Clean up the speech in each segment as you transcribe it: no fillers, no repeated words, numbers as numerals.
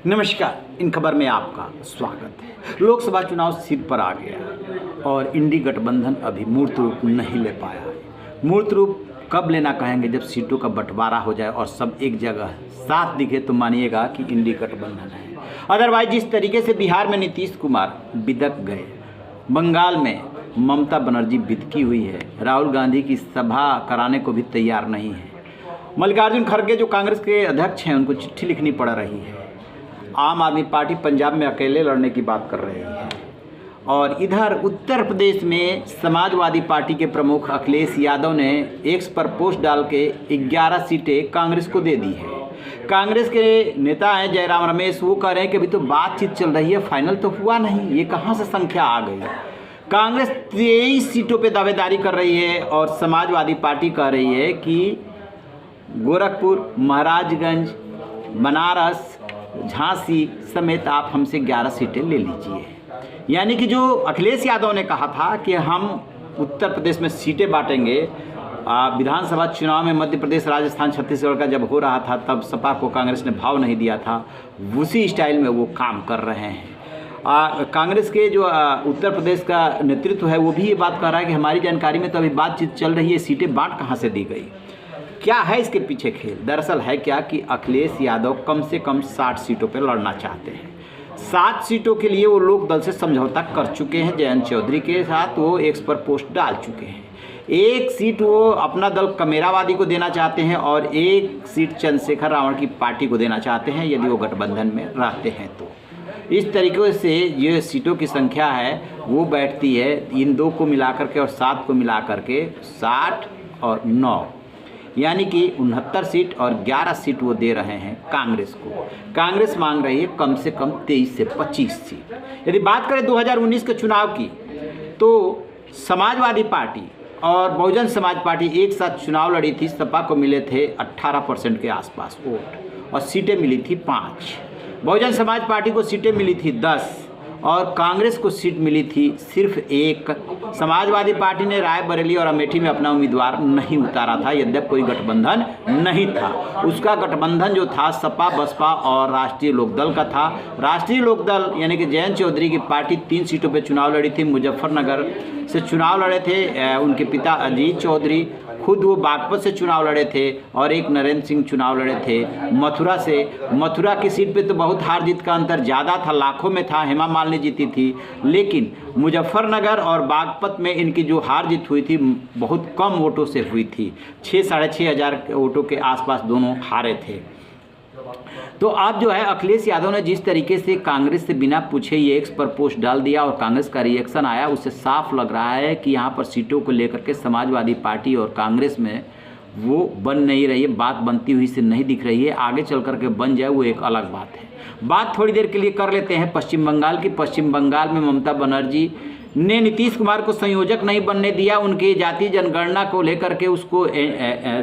नमस्कार, इन खबर में आपका स्वागत है। लोकसभा चुनाव सिर पर आ गया और इंडी गठबंधन अभी मूर्त रूप नहीं ले पाया है। मूर्त रूप कब लेना कहेंगे? जब सीटों का बंटवारा हो जाए और सब एक जगह साथ दिखे तो मानिएगा कि इंडी गठबंधन है। अदरवाइज जिस तरीके से बिहार में नीतीश कुमार बिदक गए, बंगाल में ममता बनर्जी बिदकी हुई है, राहुल गांधी की सभा कराने को भी तैयार नहीं है, मल्लिकार्जुन खड़गे जो कांग्रेस के अध्यक्ष हैं उनको चिट्ठी लिखनी पड़ रही है, आम आदमी पार्टी पंजाब में अकेले लड़ने की बात कर रही है, और इधर उत्तर प्रदेश में समाजवादी पार्टी के प्रमुख अखिलेश यादव ने एक्स पर पोस्ट डाल के 11 सीटें कांग्रेस को दे दी है। कांग्रेस के नेता हैं जयराम रमेश, वो कह रहे हैं कि अभी तो बातचीत चल रही है, फाइनल तो हुआ नहीं, ये कहाँ से संख्या आ गई। कांग्रेस 23 सीटों पर दावेदारी कर रही है और समाजवादी पार्टी कह रही है कि गोरखपुर, महाराजगंज, बनारस, झांसी समेत आप हमसे 11 सीटें ले लीजिए। यानी कि जो अखिलेश यादव ने कहा था कि हम उत्तर प्रदेश में सीटें बांटेंगे, विधानसभा चुनाव में मध्य प्रदेश, राजस्थान, छत्तीसगढ़ का जब हो रहा था तब सपा को कांग्रेस ने भाव नहीं दिया था, उसी स्टाइल में वो काम कर रहे हैं। कांग्रेस के जो उत्तर प्रदेश का नेतृत्व है वो भी ये बात कह रहा है कि हमारी जानकारी में तो अभी बातचीत चल रही है, सीटें बांट कहाँ से दी गई। क्या है इसके पीछे खेल? दरअसल है क्या कि अखिलेश यादव कम से कम 60 सीटों पर लड़ना चाहते हैं। 7 सीटों के लिए वो लोक दल से समझौता कर चुके हैं, जयंत चौधरी के साथ वो एक्स पर पोस्ट डाल चुके हैं। 1 सीट वो अपना दल कमेरावादी को देना चाहते हैं और 1 सीट चंद्रशेखर रावण की पार्टी को देना चाहते हैं यदि वो गठबंधन में रहते हैं तो। इस तरीके से ये सीटों की संख्या है वो बैठती है इन 2 को मिलाकर के और 7 को मिलाकर के 60 और 9, यानी कि 69 सीट और 11 सीट वो दे रहे हैं कांग्रेस को। कांग्रेस मांग रही है कम से कम 23 से 25 सीट। यदि बात करें 2019 के चुनाव की तो समाजवादी पार्टी और बहुजन समाज पार्टी एक साथ चुनाव लड़ी थी। सपा को मिले थे 18% के आसपास वोट और सीटें मिली थी 5। बहुजन समाज पार्टी को सीटें मिली थी 10 और कांग्रेस को सीट मिली थी सिर्फ 1। समाजवादी पार्टी ने रायबरेली और अमेठी में अपना उम्मीदवार नहीं उतारा था, यद्यपि कोई गठबंधन नहीं था। उसका गठबंधन जो था सपा, बसपा और राष्ट्रीय लोकदल का था। राष्ट्रीय लोकदल यानी कि जयंत चौधरी की पार्टी 3 सीटों पर चुनाव लड़ी थी। मुजफ्फरनगर से चुनाव लड़े थे उनके पिता अजीत चौधरी, खुद वो बागपत से चुनाव लड़े थे और एक नरेंद्र सिंह चुनाव लड़े थे मथुरा से। मथुरा की सीट पे तो बहुत हार जीत का अंतर ज़्यादा था, लाखों में था, हेमा मालिनी जीती थी। लेकिन मुजफ्फरनगर और बागपत में इनकी जो हार जीत हुई थी बहुत कम वोटों से हुई थी, 6-6.5 हज़ार वोटों के आसपास दोनों हारे थे। तो अब जो है अखिलेश यादव ने जिस तरीके से कांग्रेस से बिना पूछे ये एक्स पर पोस्ट डाल दिया और कांग्रेस का रिएक्शन आया, उससे साफ लग रहा है कि यहाँ पर सीटों को लेकर के समाजवादी पार्टी और कांग्रेस में वो बन नहीं रही है, बात बनती हुई से नहीं दिख रही है। आगे चल करके बन जाए वो एक अलग बात है। बात थोड़ी देर के लिए कर लेते हैं पश्चिम बंगाल की। पश्चिम बंगाल में ममता बनर्जी ने नीतीश कुमार को संयोजक नहीं बनने दिया, उनकी जाति जनगणना को लेकर के उसको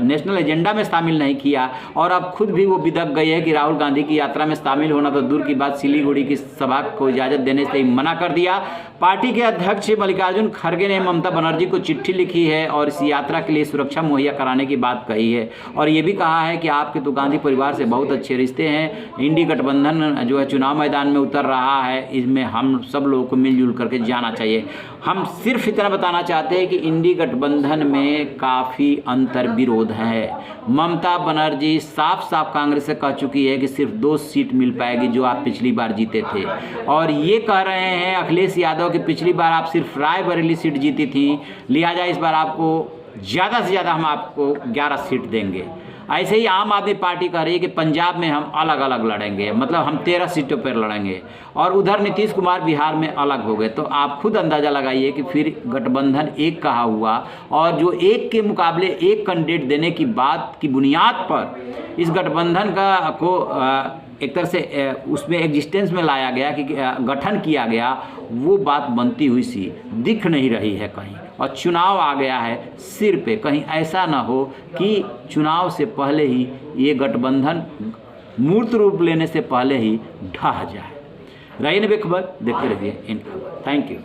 नेशनल एजेंडा में शामिल नहीं किया और अब खुद भी वो बिदक गई है कि राहुल गांधी की यात्रा में शामिल होना तो दूर की बात, सिलीगुड़ी की सभा को इजाज़त देने से ही मना कर दिया। पार्टी के अध्यक्ष मल्लिकार्जुन खड़गे ने ममता बनर्जी को चिट्ठी लिखी है और इस यात्रा के लिए सुरक्षा मुहैया कराने की बात कही है और ये भी कहा है कि आपके तो गांधी परिवार से बहुत अच्छे रिश्ते हैं। इंडी गठबंधन जो है चुनाव मैदान में उतर रहा है, इसमें हम सब लोगों को मिलजुल करके जाना चाहिए। हम सिर्फ इतना बताना चाहते हैं कि इंडी गठबंधन में काफ़ी अंतर विरोध है। ममता बनर्जी साफ साफ कांग्रेस से कह चुकी है कि सिर्फ 2 सीट मिल पाएगी जो आप पिछली बार जीते थे, और ये कह रहे हैं अखिलेश यादव कि पिछली बार आप सिर्फ रायबरेली सीट जीती थी, लिहाजा इस बार आपको ज़्यादा से ज़्यादा हम आपको 11 सीट देंगे। ऐसे ही आम आदमी पार्टी कह रही है कि पंजाब में हम अलग अलग लड़ेंगे, मतलब हम 13 सीटों पर लड़ेंगे, और उधर नीतीश कुमार बिहार में अलग हो गए। तो आप खुद अंदाज़ा लगाइए कि फिर गठबंधन एक कहा हुआ और जो एक के मुकाबले एक कैंडिडेट देने की बात की बुनियाद पर इस गठबंधन को एक तरह से उसमें एग्जिस्टेंस में लाया गया कि गठन किया गया, वो बात बनती हुई सी दिख नहीं रही है कहीं। और चुनाव आ गया है सिर पे, कहीं ऐसा ना हो कि चुनाव से पहले ही ये गठबंधन मूर्त रूप लेने से पहले ही ढह जाए। रहिए बेखबर, देखते रहिए इन खबर। Thank you.